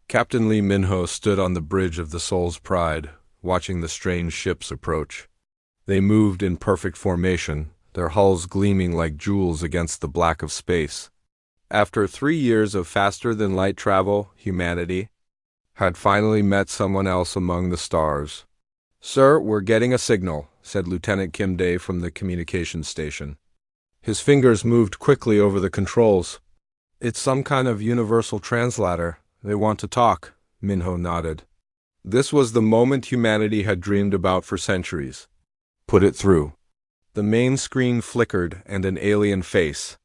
Captain Lee Minho stood on the bridge of the Soul's Pride, watching the strange ships approach. They moved in perfect formation, their hulls gleaming like jewels against the black of space. After 3 years of faster-than-light travel, humanity had finally met someone else among the stars. "Sir, we're getting a signal," said Lieutenant Kim Day from the communications station. His fingers moved quickly over the controls. "It's some kind of universal translator. They want to talk," Minho nodded. This was the moment humanity had dreamed about for centuries. "Put it through." The main screen flickered and an alien face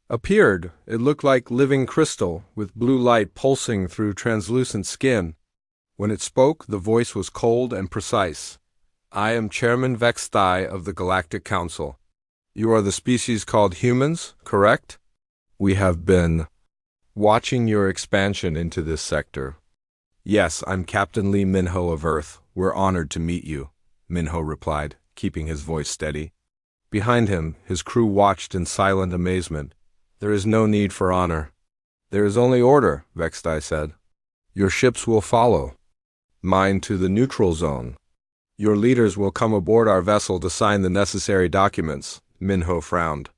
appeared. It looked like living crystal, with blue light pulsing through translucent skin. When it spoke, the voice was cold and precise. "I am Chairman Vextai of the Galactic Council. You are the species called humans, correct? We have been watching your expansion into this sector." "Yes, I'm Captain Lee Minho of Earth. We're honored to meet you," Minho replied, keeping his voice steady. Behind him, his crew watched in silent amazement. "There is no need for honor. There is only order," Vextai said. "Your ships will follow. Mine to the neutral zone. Your leaders will come aboard our vessel to sign the necessary documents," Minho frowned.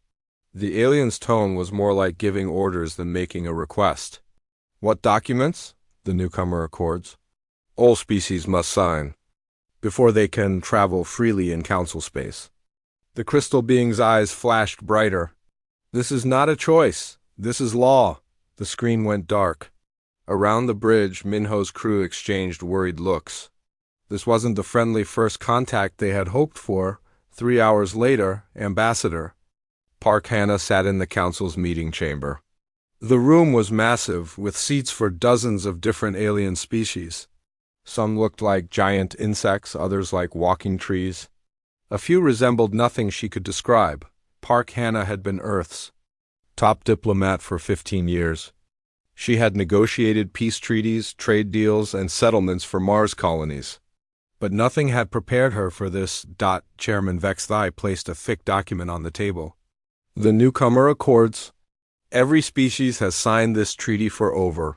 The alien's tone was more like giving orders than making a request. "What documents?" the newcomer accords. "All species must sign before they can travel freely in council space." The crystal being's eyes flashed brighter. "This is not a choice. This is law." The screen went dark. Around the bridge, Minho's crew exchanged worried looks. This wasn't the friendly first contact they had hoped for. 3 hours later, Ambassador Park Hanna sat in the council's meeting chamber. The room was massive, with seats for dozens of different alien species. Some looked like giant insects, others like walking trees. A few resembled nothing she could describe. Park Hanna had been Earth's top diplomat for 15 years. She had negotiated peace treaties, trade deals, and settlements for Mars colonies. But nothing had prepared her for this. Chairman Vextai placed a thick document on the table. The newcomer accords. "Every species has signed this treaty for over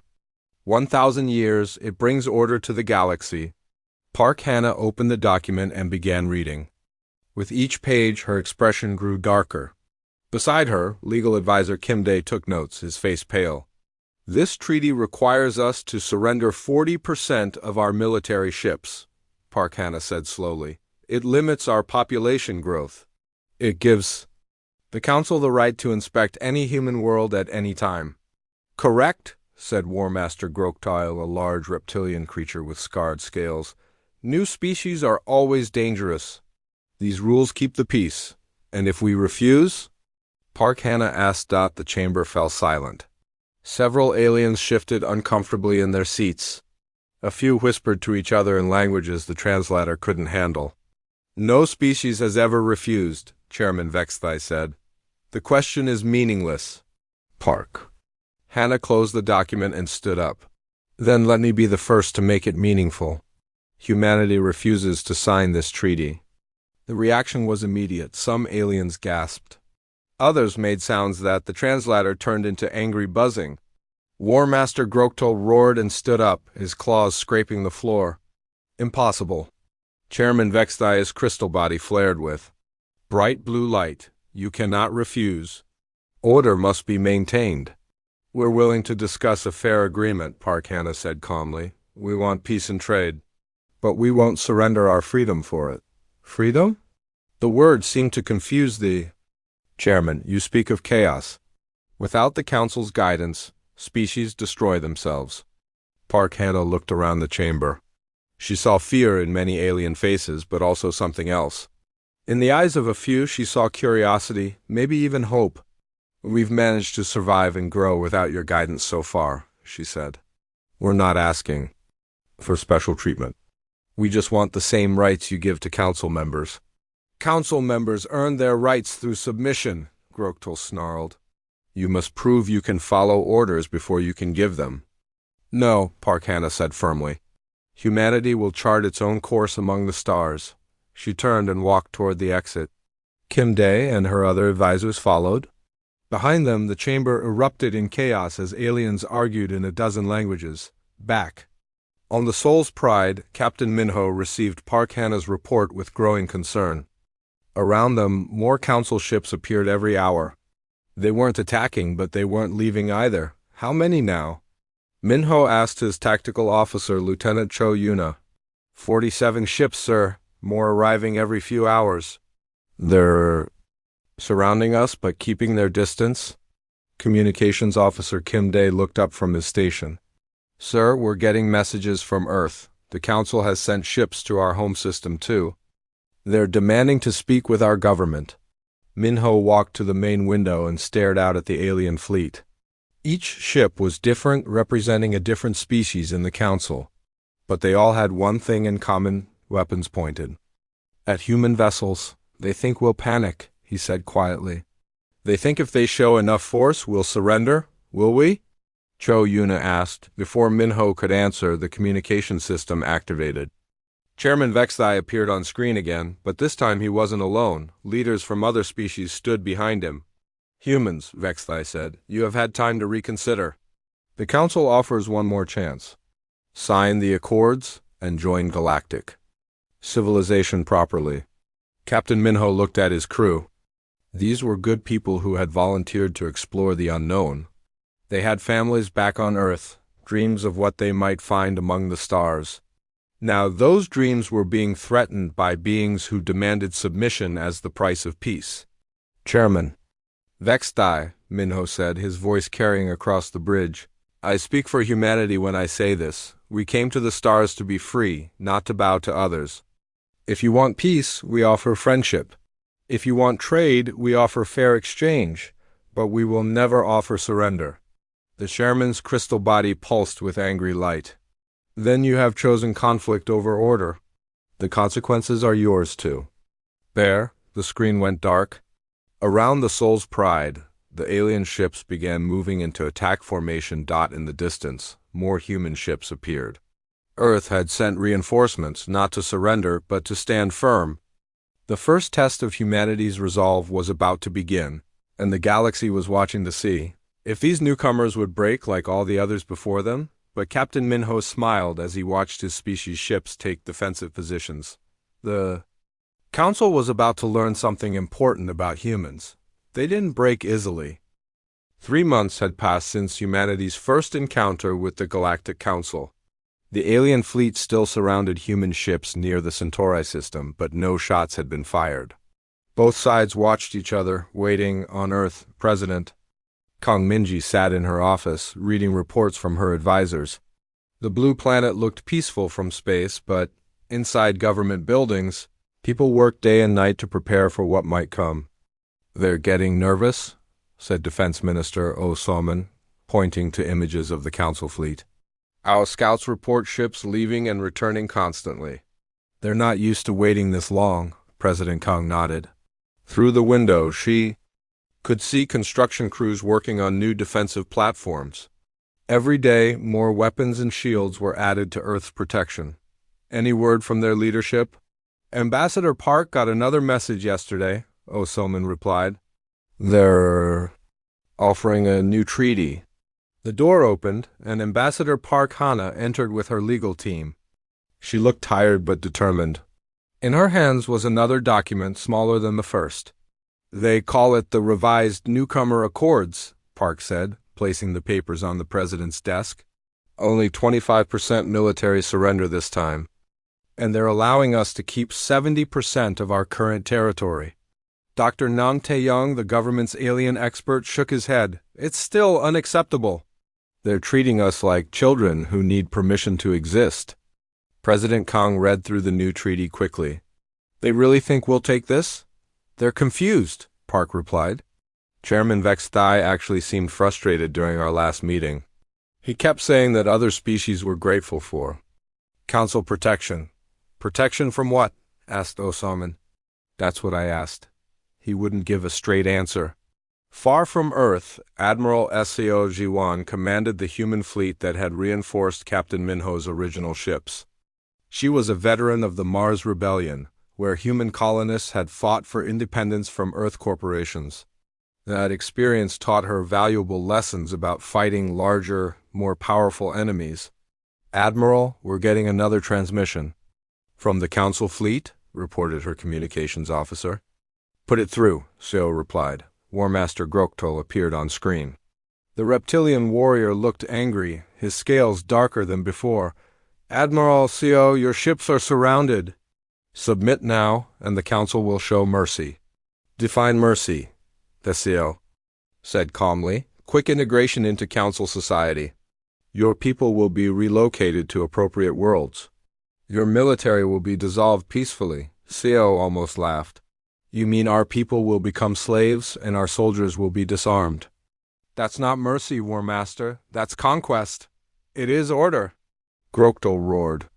1,000 years. It brings order to the galaxy." Park Hanna opened the document and began reading. With each page, her expression grew darker. Beside her, legal advisor Kim Day took notes, his face pale. "This treaty requires us to surrender 40% of our military ships," Park Hanna said slowly. "It limits our population growth. It gives the Council the right to inspect any human world at any time." "Correct," said War Master Groktile, a large reptilian creature with scarred scales. "New species are always dangerous. These rules keep the peace. And if we refuse?" Park Hanna asked. The chamber fell silent. Several aliens shifted uncomfortably in their seats. A few whispered to each other in languages the translator couldn't handle. "No species has ever refused," Chairman Vextai said. "The question is meaningless." Park Hanna closed the document and stood up. "Then let me be the first to make it meaningful. Humanity refuses to sign this treaty." The reaction was immediate. Some aliens gasped. Others made sounds that the translator turned into angry buzzing. War Master Groktal roared and stood up, his claws scraping the floor. "Impossible." Chairman Vextai's crystal body flared with bright blue light. "You cannot refuse. Order must be maintained." "We're willing to discuss a fair agreement," Park Hanna said calmly. "We want peace and trade. But we won't surrender our freedom for it." "Freedom?" The word seemed to confuse the chairman. "You speak of chaos. Without the Council's guidance, species destroy themselves." Park Hanna looked around the chamber. She saw fear in many alien faces, but also something else. In the eyes of a few, she saw curiosity, maybe even hope. "We've managed to survive and grow without your guidance so far," she said. "We're not asking for special treatment. We just want the same rights you give to Council members." "Council members earn their rights through submission," Groktal snarled. "You must prove you can follow orders before you can give them." "No," Park Hanna said firmly. "Humanity will chart its own course among the stars." She turned and walked toward the exit. Kim Day and her other advisors followed. Behind them, the chamber erupted in chaos as aliens argued in a dozen languages. Back. On the Soul's Pride, Captain Minho received Park Hannah's report with growing concern. Around them, more council ships appeared every hour. They weren't attacking, but they weren't leaving either. How many now? Minho asked his tactical officer, Lieutenant Cho Yuna. 47 ships, sir. More arriving every few hours. They're surrounding us, but keeping their distance? Communications Officer Kim Dae looked up from his station. Sir, we're getting messages from Earth. The Council has sent ships to our home system, too. They're demanding to speak with our government. Minho walked to the main window and stared out at the alien fleet. Each ship was different, representing a different species in the Council. But they all had one thing in common: weapons pointed at human vessels. They think we'll panic, he said quietly. They think if they show enough force, we'll surrender, will we? Cho Yuna asked. Before Minho could answer, the communication system activated. Chairman Vexthai appeared on screen again, but this time he wasn't alone. Leaders from other species stood behind him. Humans, Vexthai said, you have had time to reconsider. The Council offers one more chance. Sign the Accords and join Galactic civilization properly. Captain Minho looked at his crew. These were good people who had volunteered to explore the unknown. They had families back on Earth, dreams of what they might find among the stars. Now those dreams were being threatened by beings who demanded submission as the price of peace. Chairman. Vexthai, Minho said, his voice carrying across the bridge. I speak for humanity when I say this. We came to the stars to be free, not to bow to others. If you want peace, we offer friendship. If you want trade, we offer fair exchange, but we will never offer surrender. The chairman's crystal body pulsed with angry light. Then you have chosen conflict over order. The consequences are yours too. There, the screen went dark. Around the Soul's Pride, the alien ships began moving into attack formation. In the distance, more human ships appeared. Earth had sent reinforcements, not to surrender, but to stand firm. The first test of humanity's resolve was about to begin, and the galaxy was watching to see if these newcomers would break like all the others before them. But Captain Minho smiled as he watched his species' ships take defensive positions. The Council was about to learn something important about humans. They didn't break easily. 3 months had passed since humanity's first encounter with the Galactic Council. The alien fleet still surrounded human ships near the Centauri system, but no shots had been fired. Both sides watched each other, waiting. On Earth, President Kong Minji sat in her office, reading reports from her advisors. The blue planet looked peaceful from space, but inside government buildings, people worked day and night to prepare for what might come. They're getting nervous, said Defense Minister Oh Soman, pointing to images of the Council fleet. Our scouts report ships leaving and returning constantly. They're not used to waiting this long, President Kong nodded. Through the window, she could see construction crews working on new defensive platforms. Every day, more weapons and shields were added to Earth's protection. Any word from their leadership? Ambassador Park got another message yesterday, Oh Soman replied. They're offering a new treaty. The door opened, and Ambassador Park Hana entered with her legal team. She looked tired but determined. In her hands was another document smaller than the first. They call it the Revised Newcomer Accords, Park said, placing the papers on the president's desk. Only 25% military surrender this time. And they're allowing us to keep 70% of our current territory. Dr. Nang Taeyong, the government's alien expert, shook his head. It's still unacceptable. They're treating us like children who need permission to exist. President Kong read through the new treaty quickly. They really think we'll take this? They're confused, Park replied. Chairman Vexthai actually seemed frustrated during our last meeting. He kept saying that other species were grateful for Council protection. Protection from what? Asked Osaman. That's what I asked. He wouldn't give a straight answer. Far from Earth, Admiral Seo Jiwan commanded the human fleet that had reinforced Captain Minho's original ships. She was a veteran of the Mars Rebellion, where human colonists had fought for independence from Earth corporations. That experience taught her valuable lessons about fighting larger, more powerful enemies. Admiral, we're getting another transmission. From the Council fleet, reported her communications officer. Put it through, Seo replied. War Master Groktol appeared on screen. The reptilian warrior looked angry, his scales darker than before. Admiral Seo, your ships are surrounded. Submit now, and the Council will show mercy. Define mercy, the Seo said calmly. Quick integration into Council society. Your people will be relocated to appropriate worlds. Your military will be dissolved peacefully. Seo almost laughed. You mean our people will become slaves and our soldiers will be disarmed? That's not mercy, War Master. That's conquest. It is order. Groktol roared.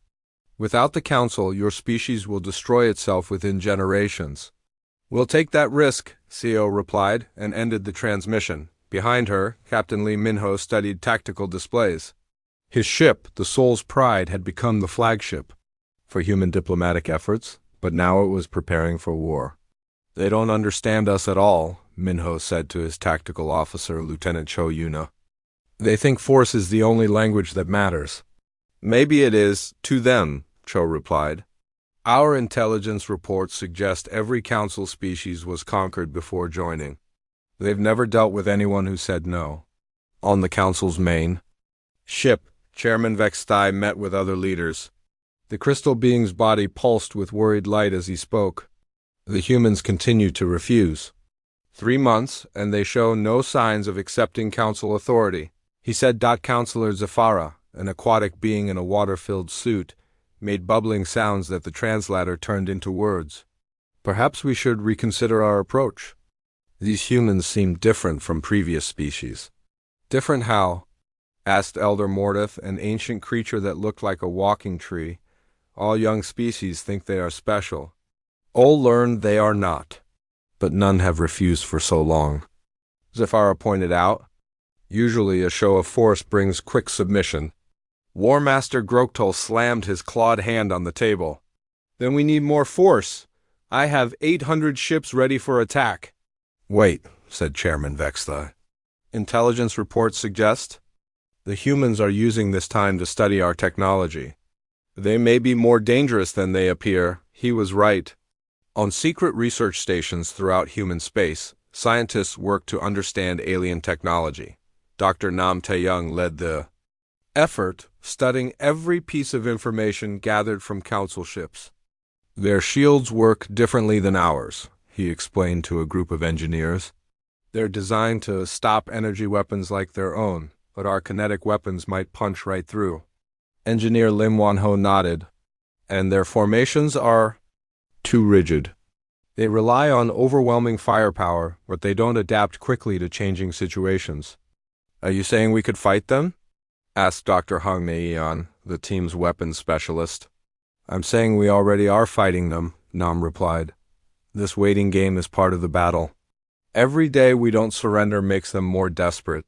Without the Council, your species will destroy itself within generations. We'll take that risk, Seo replied, and ended the transmission. Behind her, Captain Lee Minho studied tactical displays. His ship, the Soul's Pride, had become the flagship for human diplomatic efforts, but now it was preparing for war. They don't understand us at all, Minho said to his tactical officer, Lieutenant Cho Yuna. They think force is the only language that matters. Maybe it is, to them, Cho replied. Our intelligence reports suggest every Council species was conquered before joining. They've never dealt with anyone who said no. On the Council's main ship, Chairman Vextai met with other leaders. The crystal being's body pulsed with worried light as he spoke. The humans continued to refuse. 3 months, and they show no signs of accepting Council authority. He said. Counselor Zafara, an aquatic being in a water-filled suit, made bubbling sounds that the translator turned into words. Perhaps we should reconsider our approach. These humans seem different from previous species. Different how? Asked Elder Mordeth, an ancient creature that looked like a walking tree. All young species think they are special. All learn they are not. But none have refused for so long. Zafara pointed out. Usually a show of force brings quick submission. War Master Groktol slammed his clawed hand on the table. Then we need more force. I have 800 ships ready for attack. Wait, said Chairman Vextai. Intelligence reports suggest the humans are using this time to study our technology. They may be more dangerous than they appear. He was right. On secret research stations throughout human space, scientists work to understand alien technology. Dr. Nam Taeyong led the effort, studying every piece of information gathered from Council ships. Their shields work differently than ours, he explained to a group of engineers. They're designed to stop energy weapons like their own, but our kinetic weapons might punch right through. Engineer Lim Wanho nodded. And their formations are too rigid. They rely on overwhelming firepower, but they don't adapt quickly to changing situations. Are you saying we could fight them? Asked Dr. Hong Neian, the team's weapons specialist. I'm saying we already are fighting them, Nam replied. This waiting game is part of the battle. Every day we don't surrender makes them more desperate.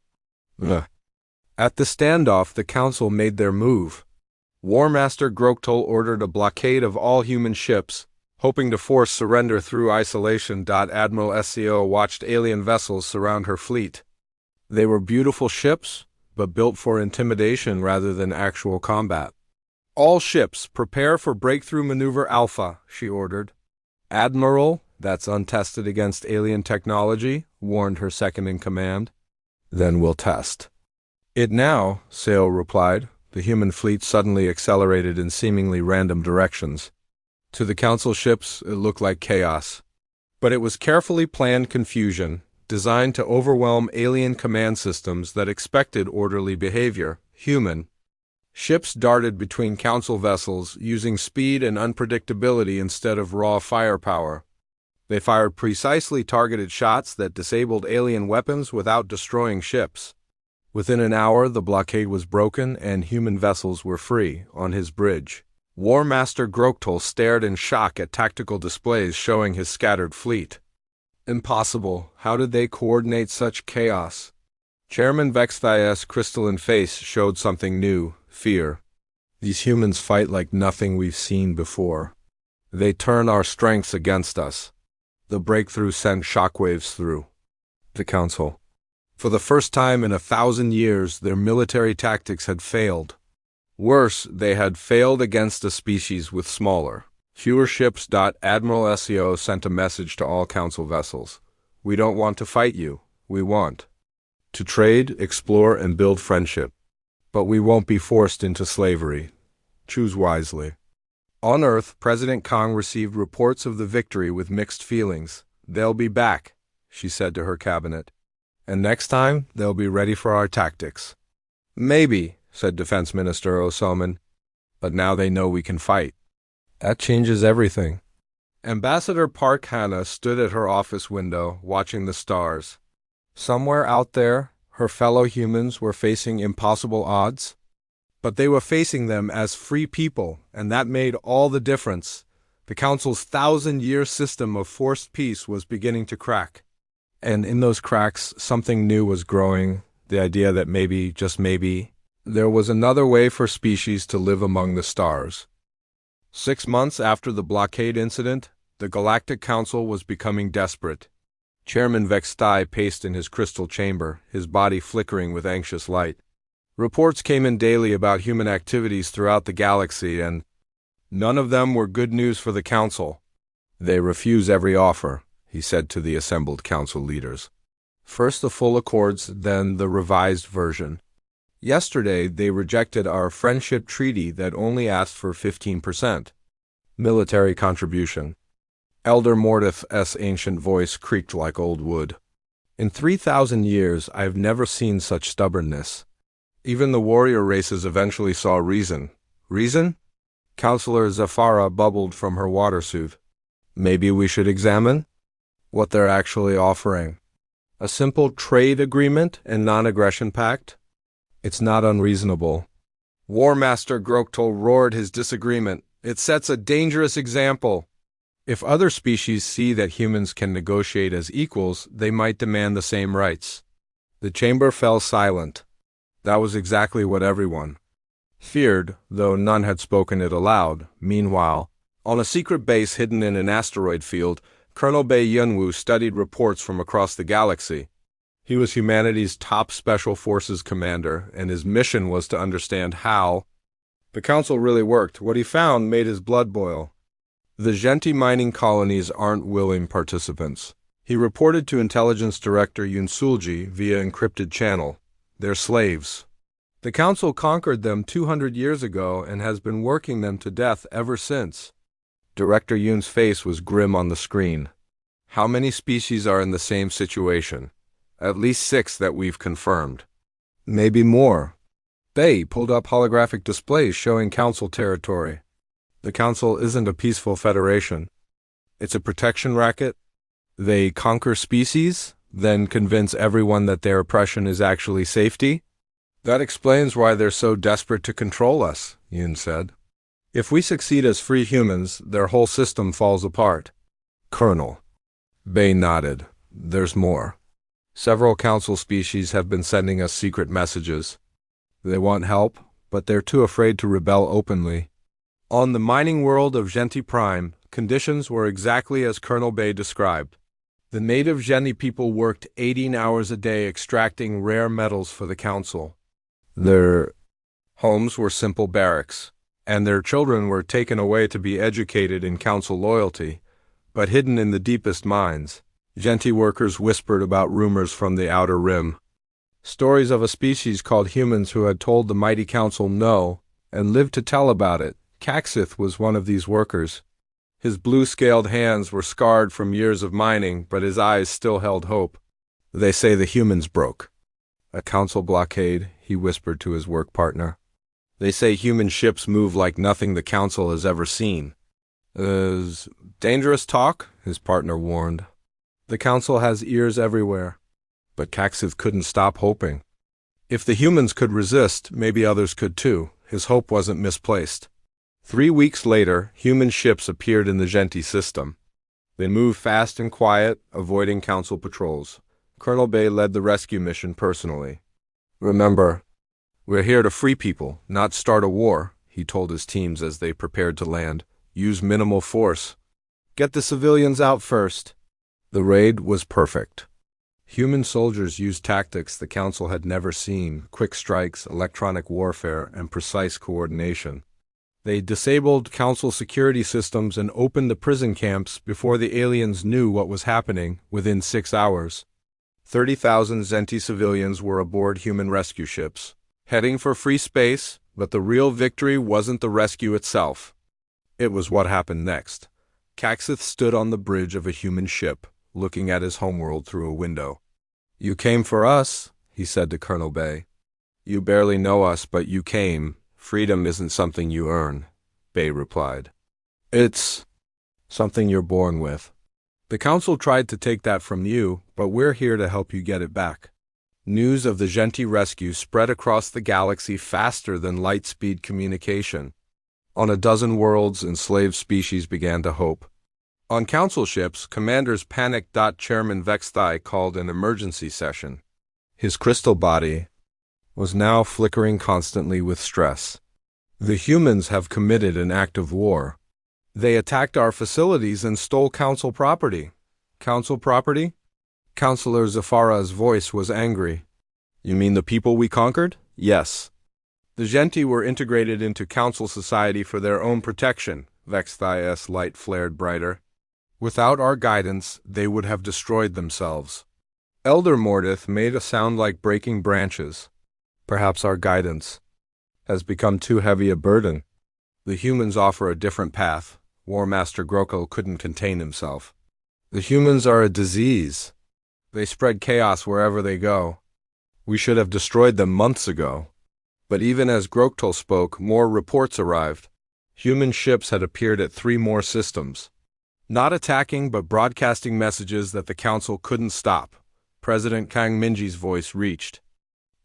Ugh. At the standoff, the Council made their move. War Master Groktol ordered a blockade of all human ships, hoping to force surrender through isolation. Admiral SCO watched alien vessels surround her fleet. They were beautiful ships, but built for intimidation rather than actual combat. All ships, prepare for Breakthrough Maneuver Alpha, she ordered. Admiral, that's untested against alien technology, warned her second-in-command. Then we'll test. It now, Seo replied. The human fleet suddenly accelerated in seemingly random directions. To the Council ships, it looked like chaos. But it was carefully planned confusion, designed to overwhelm alien command systems that expected orderly behavior, human. Ships darted between Council vessels, using speed and unpredictability instead of raw firepower. They fired precisely targeted shots that disabled alien weapons without destroying ships. Within an hour, the blockade was broken and human vessels were free on his bridge. War Master Groktol stared in shock at tactical displays showing his scattered fleet. Impossible. How did they coordinate such chaos? Chairman Vexthai's crystalline face showed something new, fear. These humans fight like nothing we've seen before. They turn our strengths against us. The breakthrough sent shockwaves through the Council. For the first time in 1,000 years, their military tactics had failed. Worse, they had failed against a species with smaller, fewer ships. Admiral Seo sent a message to all council vessels. We don't want to fight you. We want to trade, explore, and build friendship. But we won't be forced into slavery. Choose wisely. On Earth, President Kong received reports of the victory with mixed feelings. They'll be back, she said to her cabinet. And next time, they'll be ready for our tactics. Maybe, said Defense Minister Osaman. But now they know we can fight. That changes everything. Ambassador Park Hannah stood at her office window, watching the stars. Somewhere out there, her fellow humans were facing impossible odds. But they were facing them as free people, and that made all the difference. The Council's 1,000-year system of forced peace was beginning to crack. And in those cracks, something new was growing, the idea that maybe, just maybe, there was another way for species to live among the stars. 6 months after the blockade incident, the Galactic Council was becoming desperate. Chairman Vextai paced in his crystal chamber, his body flickering with anxious light. Reports came in daily about human activities throughout the galaxy, and none of them were good news for the Council. They refuse every offer, he said to the assembled Council leaders. First the full accords, then the revised version. Yesterday they rejected our friendship treaty that only asked for 15% military contribution. Elder Mordeth's ancient voice creaked like old wood. In 3,000 years I have never seen such stubbornness. Even the warrior races eventually saw reason. Reason? Counselor Zafara bubbled from her water suit. Maybe we should examine what they're actually offering. A simple trade agreement and non-aggression pact? It's not unreasonable. War Master Groktal roared his disagreement. It sets a dangerous example. If other species see that humans can negotiate as equals, they might demand the same rights. The chamber fell silent. That was exactly what everyone feared, though none had spoken it aloud. Meanwhile, on a secret base hidden in an asteroid field, Colonel Bei Yunwu studied reports from across the galaxy. He was humanity's top special forces commander, and his mission was to understand how the Council really worked. What he found made his blood boil. The Genti mining colonies aren't willing participants. He reported to Intelligence Director Yunsulji via encrypted channel. They're slaves. The Council conquered them 200 years ago and has been working them to death ever since. Director Yun's face was grim on the screen. How many species are in the same situation? At least 6 that we've confirmed. Maybe more. Bei pulled up holographic displays showing Council territory. The Council isn't a peaceful federation. It's a protection racket. They conquer species, then convince everyone that their oppression is actually safety? That explains why they're so desperate to control us, Yun said. If we succeed as free humans, their whole system falls apart. Colonel. Bei nodded. There's more. Several Council species have been sending us secret messages. They want help, but they're too afraid to rebel openly. On the mining world of Genti Prime, conditions were exactly as Colonel Bei described. The native Genti people worked 18 hours a day extracting rare metals for the Council. Their homes were simple barracks, and their children were taken away to be educated in Council loyalty, but hidden in the deepest mines. Genti workers whispered about rumors from the outer rim. Stories of a species called humans who had told the mighty Council no, and lived to tell about it. Caxith was one of these workers. His blue-scaled hands were scarred from years of mining, but his eyes still held hope. They say the humans broke. A Council blockade, he whispered to his work partner. They say human ships move like nothing the Council has ever seen. Dangerous talk, his partner warned. The Council has ears everywhere. But Caxith couldn't stop hoping. If the humans could resist, maybe others could too. His hope wasn't misplaced. 3 weeks later, human ships appeared in the Genti system. They moved fast and quiet, avoiding Council patrols. Colonel Bei led the rescue mission personally. Remember, we're here to free people, not start a war, he told his teams as they prepared to land. Use minimal force. Get the civilians out first. The raid was perfect. Human soldiers used tactics the Council had never seen: quick strikes, electronic warfare, and precise coordination. They disabled Council security systems and opened the prison camps before the aliens knew what was happening. Within 6 hours, 30,000 Zenti civilians were aboard human rescue ships, heading for free space, but the real victory wasn't the rescue itself. It was what happened next. Caxith stood on the bridge of a human ship, looking at his homeworld through a window. "You came for us," he said to Colonel Bay. "You barely know us, but you came. Freedom isn't something you earn," Bay replied. "It's something you're born with. The Council tried to take that from you, but we're here to help you get it back." News of the Genti rescue spread across the galaxy faster than light-speed communication. On a dozen worlds, enslaved species began to hope. On Council ships, commanders panicked. Chairman Vexthai called an emergency session. His crystal body was now flickering constantly with stress. "The humans have committed an act of war. They attacked our facilities and stole Council property." "Council property?" Councillor Zafara's voice was angry. "You mean the people we conquered?" "Yes. The Genti were integrated into Council society for their own protection." Vexthai's light flared brighter. "Without our guidance, they would have destroyed themselves." Elder Mordith made a sound like breaking branches. "Perhaps our guidance has become too heavy a burden. The humans offer a different path." War Master Groko couldn't contain himself. "The humans are a disease. They spread chaos wherever they go. We should have destroyed them months ago." But even as Groktal spoke, more reports arrived. Human ships had appeared at 3 more systems. Not attacking, but broadcasting messages that the Council couldn't stop. President Kang Minji's voice reached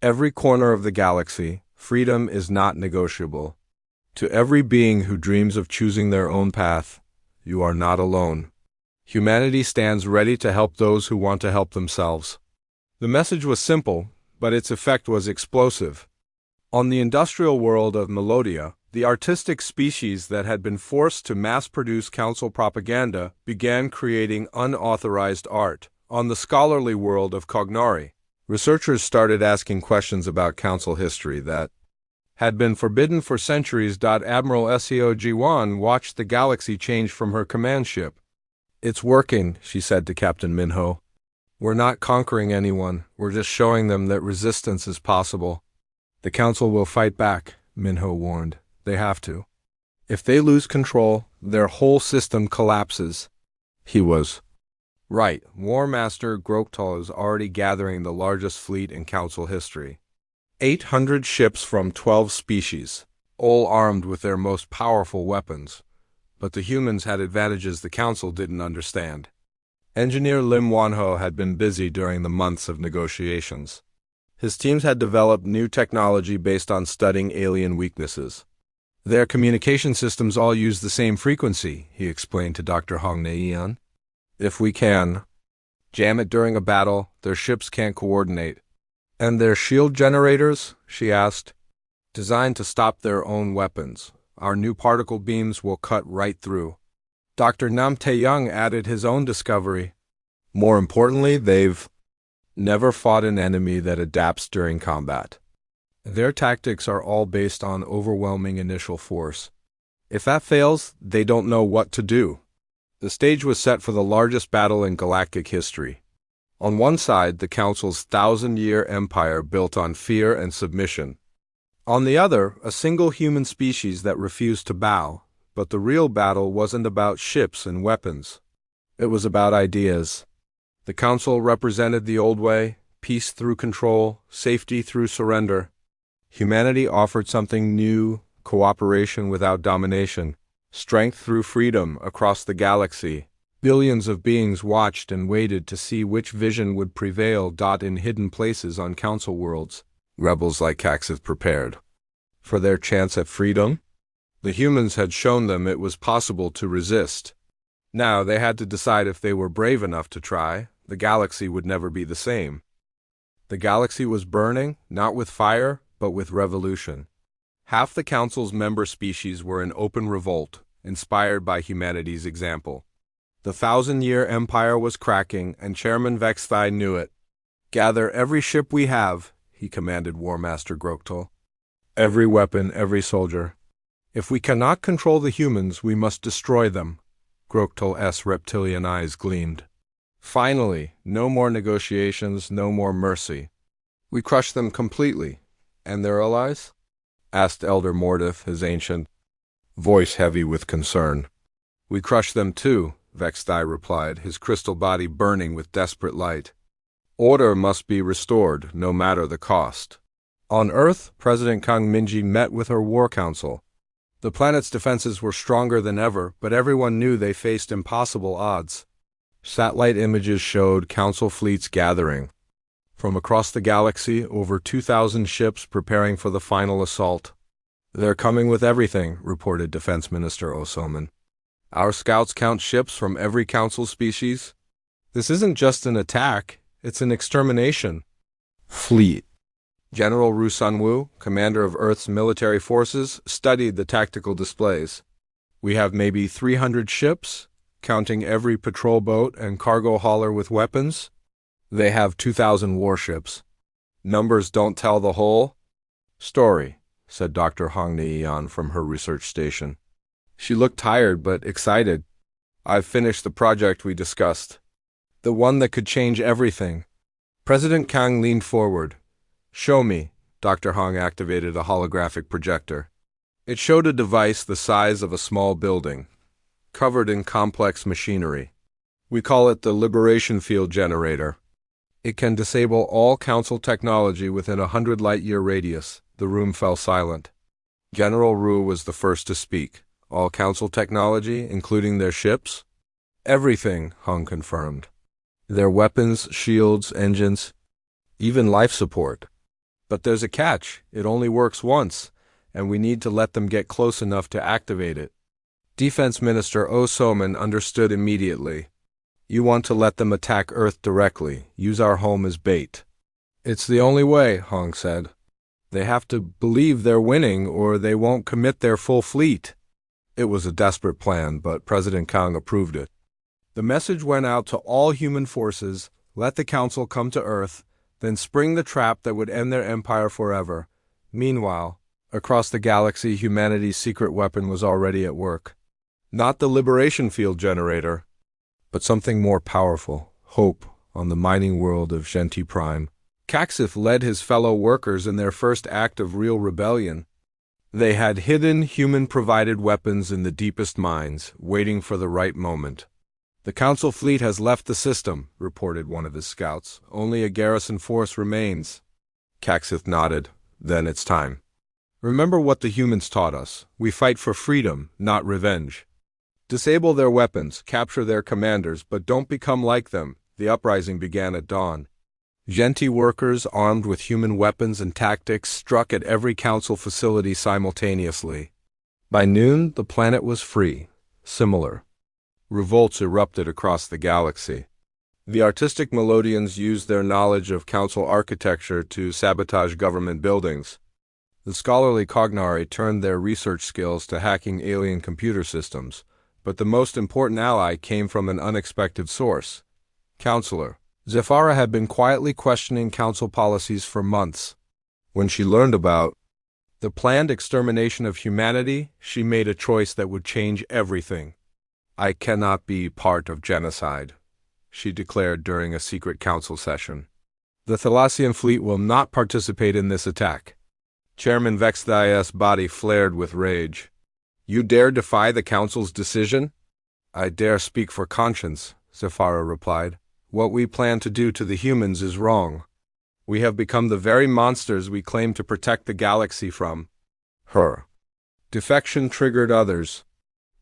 every corner of the galaxy. "Freedom is not negotiable. To every being who dreams of choosing their own path, you are not alone. Humanity stands ready to help those who want to help themselves." The message was simple, but its effect was explosive. On the industrial world of Melodia, the artistic species that had been forced to mass-produce Council propaganda began creating unauthorized art. On the scholarly world of Cognari, researchers started asking questions about Council history that had been forbidden for centuries. Admiral Seo Jiwan watched the galaxy change from her command ship. "It's working," she said to Captain Minho. "We're not conquering anyone, we're just showing them that resistance is possible." "The Council will fight back," Minho warned. "They have to. If they lose control, their whole system collapses." He was right. War Master Groktal is already gathering the largest fleet in Council history. 800 ships from 12 species, all armed with their most powerful weapons. But the humans had advantages the Council didn't understand. Engineer Lim Wanho had been busy during the months of negotiations. His teams had developed new technology based on studying alien weaknesses. "Their communication systems all use the same frequency," he explained to Dr. Hong Neian. "If we can jam it during a battle, their ships can't coordinate." "And their shield generators?" she asked. "Designed to stop their own weapons. Our new particle beams will cut right through." Dr. Nam Tae-young added his own discovery. "More importantly, they've never fought an enemy that adapts during combat. Their tactics are all based on overwhelming initial force. If that fails, they don't know what to do." The stage was set for the largest battle in galactic history. On one side, the Council's 1,000-year empire built on fear and submission. On the other, a single human species that refused to bow. But the real battle wasn't about ships and weapons. It was about ideas. The Council represented the old way: peace through control, safety through surrender. Humanity offered something new: cooperation without domination, strength through freedom across the galaxy. Billions of beings watched and waited to see which vision would prevail. In hidden places on Council worlds, rebels like Caxith prepared for their chance at freedom. The humans had shown them it was possible to resist. Now they had to decide if they were brave enough to try. The galaxy would never be the same. The galaxy was burning, not with fire, but with revolution. Half the Council's member species were in open revolt, inspired by humanity's example. The 1,000-year empire was cracking, and Chairman Vexthai knew it. Gather every ship we have, he commanded War Master Groktal. Every weapon, every soldier. If we cannot control the humans, we must destroy them. Groktal's reptilian eyes gleamed. Finally, no more negotiations, no more mercy. We crush them completely. And their allies? Asked Elder Mordeth, his ancient voice heavy with concern. We crush them too, Vextai replied, his crystal body burning with desperate light. Order must be restored, no matter the cost. On Earth, President Kang Minji met with her war council. The planet's defenses were stronger than ever, but everyone knew they faced impossible odds. Satellite images showed council fleets gathering. From across the galaxy, over 2,000 ships preparing for the final assault. They're coming with everything, reported Defense Minister Osoman. Our scouts count ships from every council species. This isn't just an attack, it's an extermination. Fleet. General Ru Sunwoo, commander of Earth's military forces, studied the tactical displays. We have maybe 300 ships, counting every patrol boat and cargo hauler with weapons. They have 2,000 warships. Numbers don't tell the whole story, said Dr. Hong Nian from her research station. She looked tired but excited. I've finished the project we discussed. The one that could change everything. President Kang leaned forward. Show me. Dr. Hong activated a holographic projector. It showed a device the size of a small building, covered in complex machinery. We call it the Liberation Field Generator. It can disable all council technology within 100 light-year radius. The room fell silent. General Ru was the first to speak. All council technology, including their ships? Everything, Hong confirmed. Their weapons, shields, engines, even life support. But there's a catch. It only works once, and we need to let them get close enough to activate it. Defense Minister Oh Soman understood immediately. You want to let them attack Earth directly, use our home as bait. It's the only way, Hong said. They have to believe they're winning or they won't commit their full fleet. It was a desperate plan, but President Kang approved it. The message went out to all human forces, let the Council come to Earth, then spring the trap that would end their empire forever. Meanwhile, across the galaxy, humanity's secret weapon was already at work. Not the Liberation Field Generator, but something more powerful, hope, on the mining world of Genti Prime. Caxith led his fellow workers in their first act of real rebellion. They had hidden human-provided weapons in the deepest mines, waiting for the right moment. The Council fleet has left the system, reported one of his scouts. Only a garrison force remains. Caxith nodded. Then it's time. Remember what the humans taught us. We fight for freedom, not revenge. Disable their weapons, capture their commanders, but don't become like them. The uprising began at dawn. Genti workers, armed with human weapons and tactics, struck at every council facility simultaneously. By noon, the planet was free. Similar. Revolts erupted across the galaxy. The artistic Melodians used their knowledge of council architecture to sabotage government buildings. The scholarly Cognari turned their research skills to hacking alien computer systems. But the most important ally came from an unexpected source. Counselor. Zephyra had been quietly questioning council policies for months. When she learned about the planned extermination of humanity, she made a choice that would change everything. I cannot be part of genocide, she declared during a secret council session. The Thalassian fleet will not participate in this attack. Chairman Vexthai's body flared with rage. You dare defy the council's decision? I dare speak for conscience, Zephyra replied. What we plan to do to the humans is wrong. We have become the very monsters we claim to protect the galaxy from. Her defection triggered others.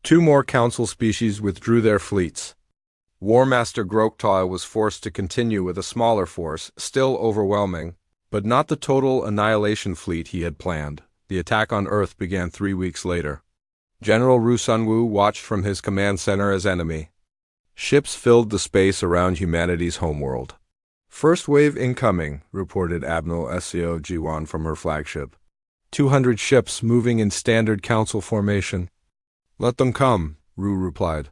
2 more council species withdrew their fleets. War Master Groktal was forced to continue with a smaller force, still overwhelming, but not the total annihilation fleet he had planned. The attack on Earth began 3 weeks later. General Ru Sunwoo watched from his command center as enemy. Ships filled the space around humanity's homeworld. First wave incoming, reported Admiral Seo Jiwan from her flagship. 200 ships moving in standard council formation. Let them come, Ru replied.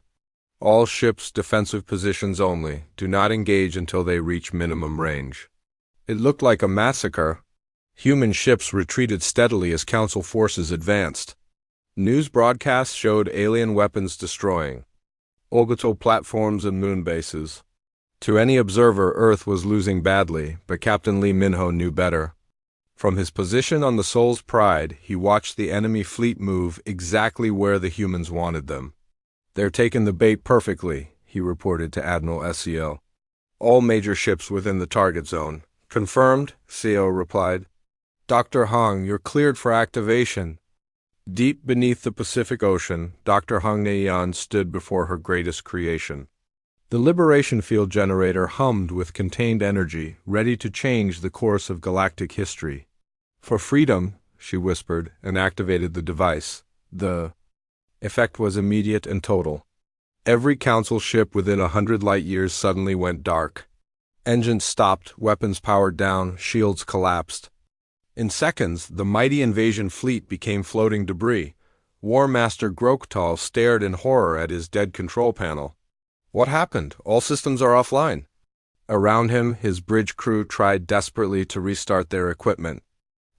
All ships defensive positions only. Do not engage until they reach minimum range. It looked like a massacre. Human ships retreated steadily as Council forces advanced. News broadcasts showed alien weapons destroying orbital platforms and moon bases. To any observer, Earth was losing badly, but Captain Lee Minho knew better. From his position on the Soul's Pride, he watched the enemy fleet move exactly where the humans wanted them. "They're taking the bait perfectly," he reported to Admiral SEO. "All major ships within the target zone." "Confirmed," CO replied. "Dr. Hong, you're cleared for activation." Deep beneath the Pacific Ocean, Dr. Hong Neian stood before her greatest creation. The Liberation Field generator hummed with contained energy, ready to change the course of galactic history. "For freedom," she whispered, and activated the device. The effect was immediate and total. Every Council ship within 100 light-years suddenly went dark. Engines stopped, weapons powered down, shields collapsed. In seconds, the mighty invasion fleet became floating debris. War Master Groktal stared in horror at his dead control panel. "What happened? All systems are offline." Around him, his bridge crew tried desperately to restart their equipment.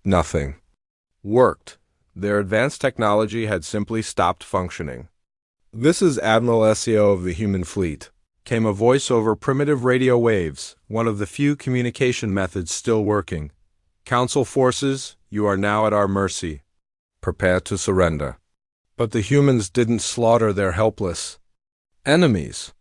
Nothing worked. Their advanced technology had simply stopped functioning. "This is Admiral SEO of the human fleet," came a voice over primitive radio waves, one of the few communication methods still working. "Council forces, you are now at our mercy. Prepare to surrender." But the humans didn't slaughter their helpless enemies.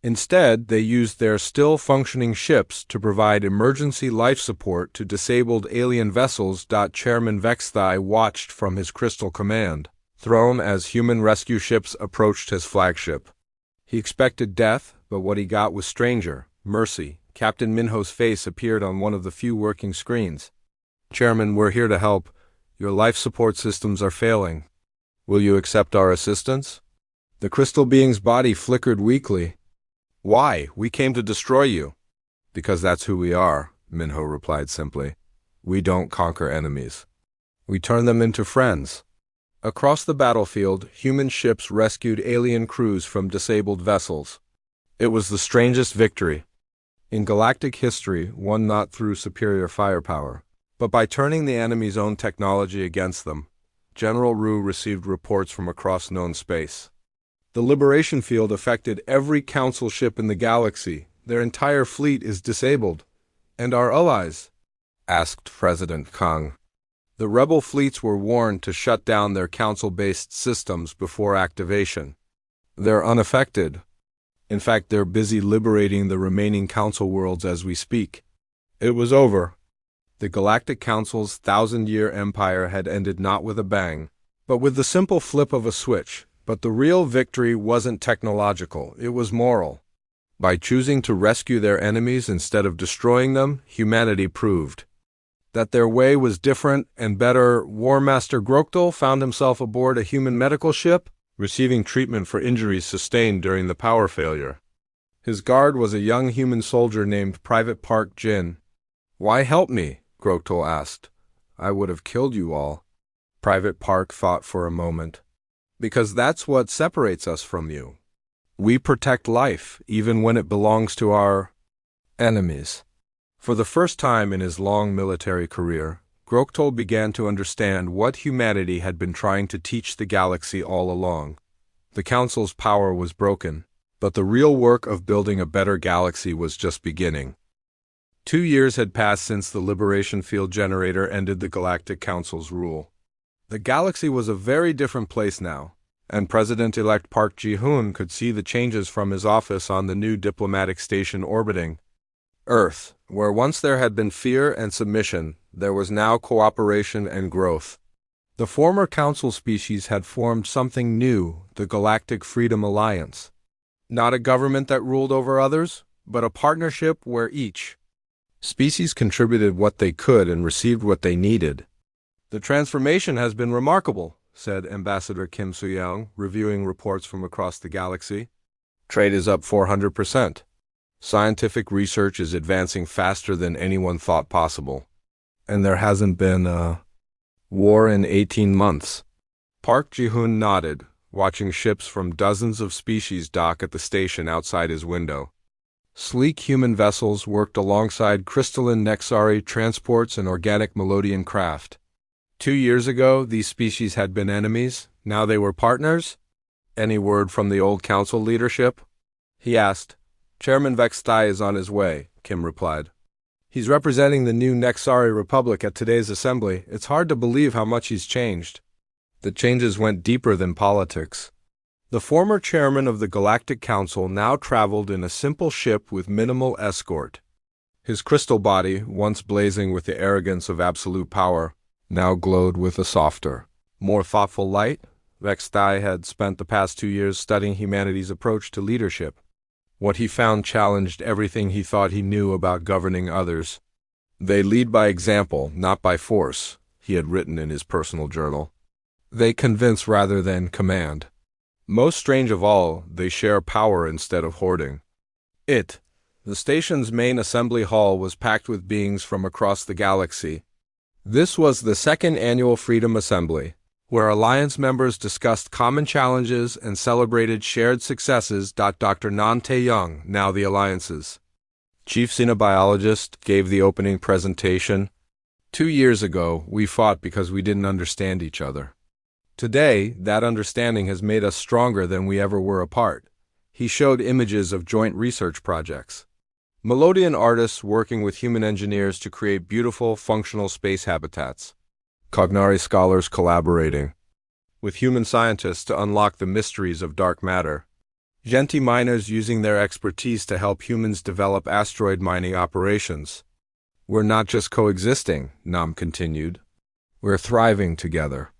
Instead, they used their still-functioning ships to provide emergency life support to disabled alien vessels. Chairman Vexthai watched from his crystal command throne as human rescue ships approached his flagship. He expected death, but what he got was stranger, mercy. Captain Minho's face appeared on one of the few working screens. "Chairman, we're here to help. Your life support systems are failing. Will you accept our assistance?" The crystal being's body flickered weakly. "Why? We came to destroy you." "Because that's who we are," Minho replied simply. "We don't conquer enemies. We turn them into friends." Across the battlefield, human ships rescued alien crews from disabled vessels. It was the strangest victory in galactic history, won not through superior firepower, but by turning the enemy's own technology against them. General Rue received reports from across known space. "The Liberation Field affected every Council ship in the galaxy. Their entire fleet is disabled." "And our allies?" asked President Kang. "The rebel fleets were warned to shut down their Council-based systems before activation. They're unaffected. In fact, they're busy liberating the remaining Council worlds as we speak." It was over. The Galactic Council's 1,000-year empire had ended not with a bang, but with the simple flip of a switch. But the real victory wasn't technological, it was moral. By choosing to rescue their enemies instead of destroying them, humanity proved that their way was different and better. War Master Groktal found himself aboard a human medical ship, receiving treatment for injuries sustained during the power failure. His guard was a young human soldier named Private Park Jin. "Why help me?" Groktal asked. "I would have killed you all." Private Park thought for a moment. "Because that's what separates us from you. We protect life, even when it belongs to our enemies." For the first time in his long military career, Groktal began to understand what humanity had been trying to teach the galaxy all along. The Council's power was broken, but the real work of building a better galaxy was just beginning. 2 years had passed since the Liberation Field generator ended the Galactic Council's rule. The galaxy was a very different place now, and President-elect Park Ji-hoon could see the changes from his office on the new diplomatic station orbiting Earth. Where once there had been fear and submission, there was now cooperation and growth. The former Council species had formed something new, the Galactic Freedom Alliance. Not a government that ruled over others, but a partnership where each species contributed what they could and received what they needed. "The transformation has been remarkable," said Ambassador Kim Soo-young, reviewing reports from across the galaxy. "Trade is up 400%. Scientific research is advancing faster than anyone thought possible. And there hasn't been a war in 18 months. Park Ji-hoon nodded, watching ships from dozens of species dock at the station outside his window. Sleek human vessels worked alongside crystalline Nexari transports and organic Melodian craft. 2 years ago, these species had been enemies. Now they were partners? Any word from the old council leadership? He asked. Chairman Vextai is on his way, Kim replied. He's representing the new Nexari Republic at today's assembly. It's hard to believe how much he's changed. The changes went deeper than politics. The former chairman of the Galactic Council now traveled in a simple ship with minimal escort. His crystal body, once blazing with the arrogance of absolute power, now glowed with a softer, more thoughtful light. Vextai had spent the past 2 years studying humanity's approach to leadership. What he found challenged everything he thought he knew about governing others. They lead by example, not by force, he had written in his personal journal. They convince rather than command. Most strange of all, they share power instead of hoarding. The station's main assembly hall was packed with beings from across the galaxy. This was the second annual Freedom Assembly, where Alliance members discussed common challenges and celebrated shared successes. Dr. Nan Tae-young, now the Alliance's chief xenobiologist, gave the opening presentation. 2 years ago, we fought because we didn't understand each other. Today, that understanding has made us stronger than we ever were apart. He showed images of joint research projects. Melodian artists working with human engineers to create beautiful, functional space habitats. Cognari scholars collaborating with human scientists to unlock the mysteries of dark matter. Genti miners using their expertise to help humans develop asteroid mining operations. We're not just coexisting, Nam continued. We're thriving together.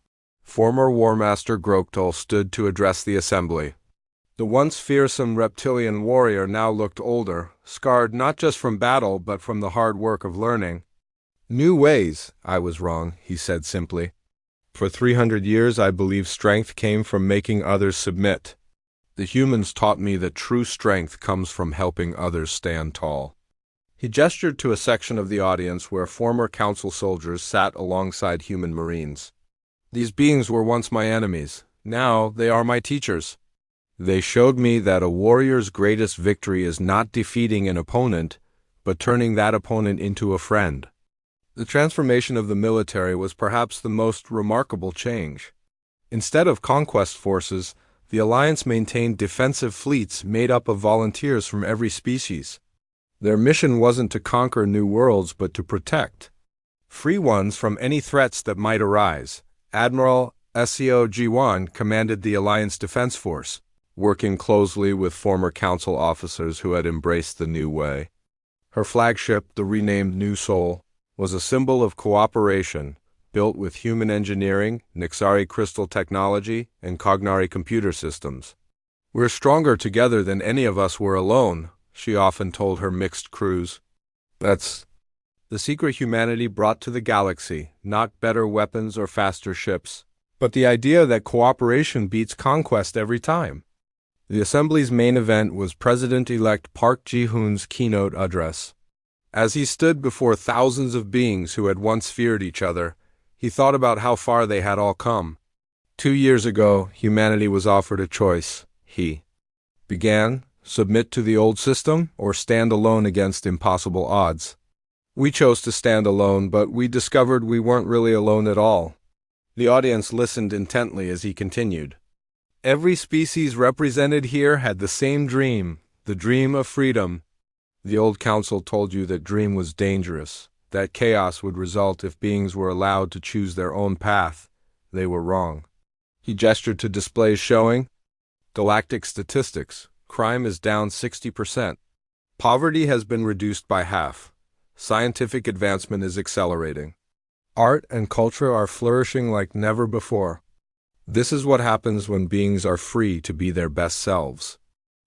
Former War Master Groktul stood to address the assembly. The once fearsome reptilian warrior now looked older, scarred not just from battle but from the hard work of learning. New ways, I was wrong, he said simply. For 300 years I believed strength came from making others submit. The humans taught me that true strength comes from helping others stand tall. He gestured to a section of the audience where former council soldiers sat alongside human marines. These beings were once my enemies. Now they are my teachers. They showed me that a warrior's greatest victory is not defeating an opponent, but turning that opponent into a friend. The transformation of the military was perhaps the most remarkable change. Instead of conquest forces, the Alliance maintained defensive fleets made up of volunteers from every species. Their mission wasn't to conquer new worlds but to protect free ones from any threats that might arise. Admiral Seo Ji-won commanded the Alliance Defense Force, working closely with former council officers who had embraced the new way. Her flagship, the renamed New Soul, was a symbol of cooperation, built with human engineering, Nexari crystal technology, and Cognari computer systems. We're stronger together than any of us were alone, she often told her mixed crews. That's the secret humanity brought to the galaxy, not better weapons or faster ships, but the idea that cooperation beats conquest every time. The Assembly's main event was President-elect Park Ji-hoon's keynote address. As he stood before thousands of beings who had once feared each other, he thought about how far they had all come. 2 years ago, humanity was offered a choice. He began, submit to the old system, or stand alone against impossible odds. We chose to stand alone, but we discovered we weren't really alone at all. The audience listened intently as he continued. Every species represented here had the same dream, the dream of freedom. The old council told you that dream was dangerous, that chaos would result if beings were allowed to choose their own path. They were wrong. He gestured to displays showing galactic statistics. Crime is down 60%. Poverty has been reduced by half. Scientific advancement is accelerating. Art and culture are flourishing like never before. This is what happens when beings are free to be their best selves.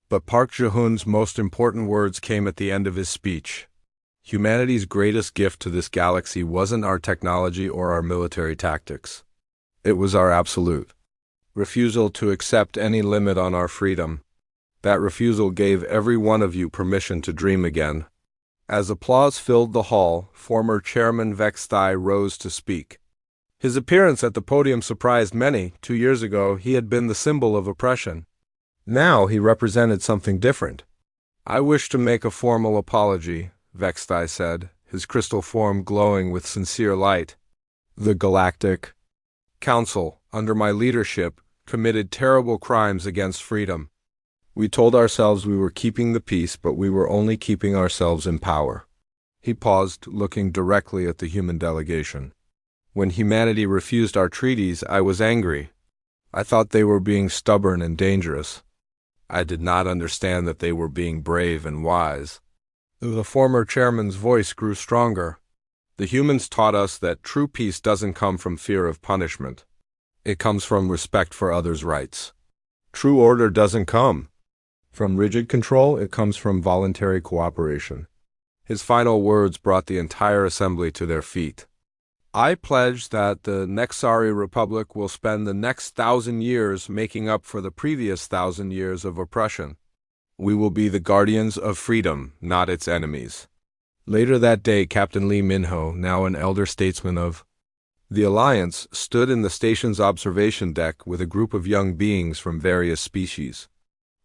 But Park Ji-hoon's most important words came at the end of his speech. Humanity's greatest gift to this galaxy wasn't our technology or our military tactics. It was our absolute refusal to accept any limit on our freedom. That refusal gave every one of you permission to dream again. As applause filled the hall, former Chairman Vextai rose to speak. His appearance at the podium surprised many. 2 years ago, he had been the symbol of oppression. Now he represented something different. I wish to make a formal apology, Vestai said, his crystal form glowing with sincere light. The Galactic Council, under my leadership, committed terrible crimes against freedom. We told ourselves we were keeping the peace, but we were only keeping ourselves in power. He paused, looking directly at the human delegation. When humanity refused our treaties, I was angry. I thought they were being stubborn and dangerous. I did not understand that they were being brave and wise. The former chairman's voice grew stronger. The humans taught us that true peace doesn't come from fear of punishment. It comes from respect for others' rights. True order doesn't come from rigid control, it comes from voluntary cooperation. His final words brought the entire assembly to their feet. I pledge that the Nexari Republic will spend the next 1,000 years making up for the previous 1,000 years of oppression. We will be the guardians of freedom, not its enemies. Later that day, Captain Lee Minho, now an elder statesman of the Alliance, stood in the station's observation deck with a group of young beings from various species.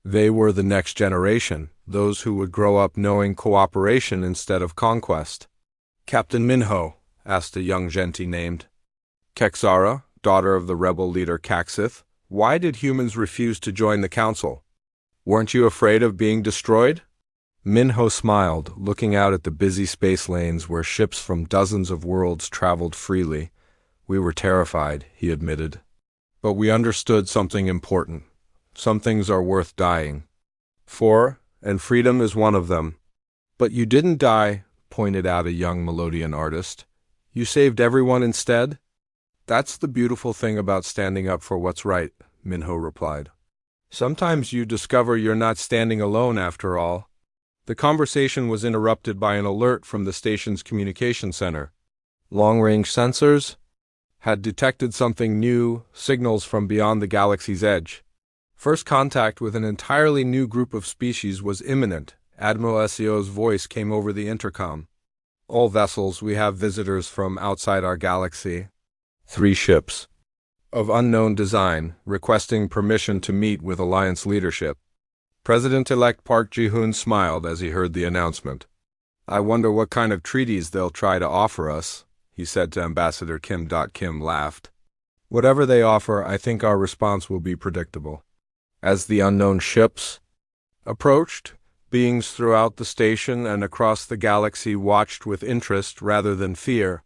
They were the next generation, those who would grow up knowing cooperation instead of conquest. Captain Minho, asked a young genti named Kexara, daughter of the rebel leader Caxith, why did humans refuse to join the council? Weren't you afraid of being destroyed? Minho smiled, looking out at the busy space lanes where ships from dozens of worlds traveled freely. We were terrified, he admitted. But we understood something important. Some things are worth dying for, and freedom is one of them. But you didn't die, pointed out a young Melodian artist. You saved everyone instead? That's the beautiful thing about standing up for what's right, Minho replied. Sometimes you discover you're not standing alone after all. The conversation was interrupted by an alert from the station's communication center. Long-range sensors had detected something new, signals from beyond the galaxy's edge. First contact with an entirely new group of species was imminent. Admiral Seo's voice came over the intercom. All vessels, we have visitors from outside our galaxy. 3 ships of unknown design, requesting permission to meet with Alliance leadership. President-elect Park Ji-hoon smiled as he heard the announcement. I wonder what kind of treaties they'll try to offer us, he said to Ambassador Kim. Kim laughed. Whatever they offer, I think our response will be predictable. As the unknown ships approached, beings throughout the station and across the galaxy watched with interest rather than fear.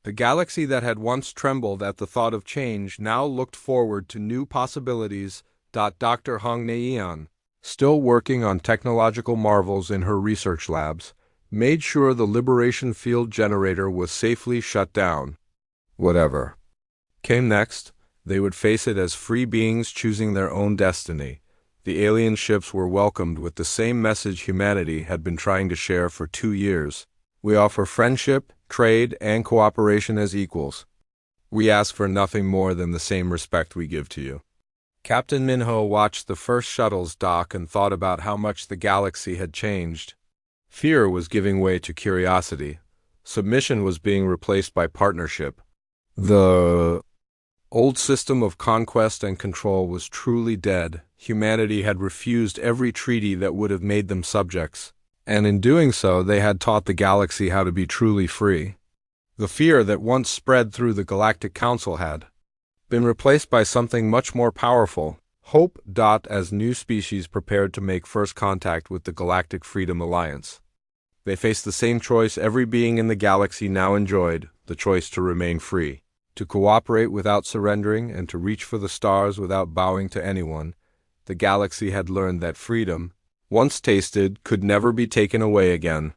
The galaxy that had once trembled at the thought of change now looked forward to new possibilities. Dr. Hong Naeon, still working on technological marvels in her research labs, made sure the Liberation Field generator was safely shut down. Whatever came next, they would face it as free beings choosing their own destiny. The alien ships were welcomed with the same message humanity had been trying to share for 2 years. We offer friendship, trade, and cooperation as equals. We ask for nothing more than the same respect we give to you. Captain Minho watched the first shuttles dock and thought about how much the galaxy had changed. Fear was giving way to curiosity. Submission was being replaced by partnership. The old system of conquest and control was truly dead. Humanity had refused every treaty that would have made them subjects, and in doing so they had taught the galaxy how to be truly free. The fear that once spread through the Galactic Council had been replaced by something much more powerful, hope. As new species prepared to make first contact with the Galactic Freedom Alliance, they faced the same choice every being in the galaxy now enjoyed, the choice to remain free. To cooperate without surrendering and to reach for the stars without bowing to anyone. The galaxy had learned that freedom, once tasted, could never be taken away again.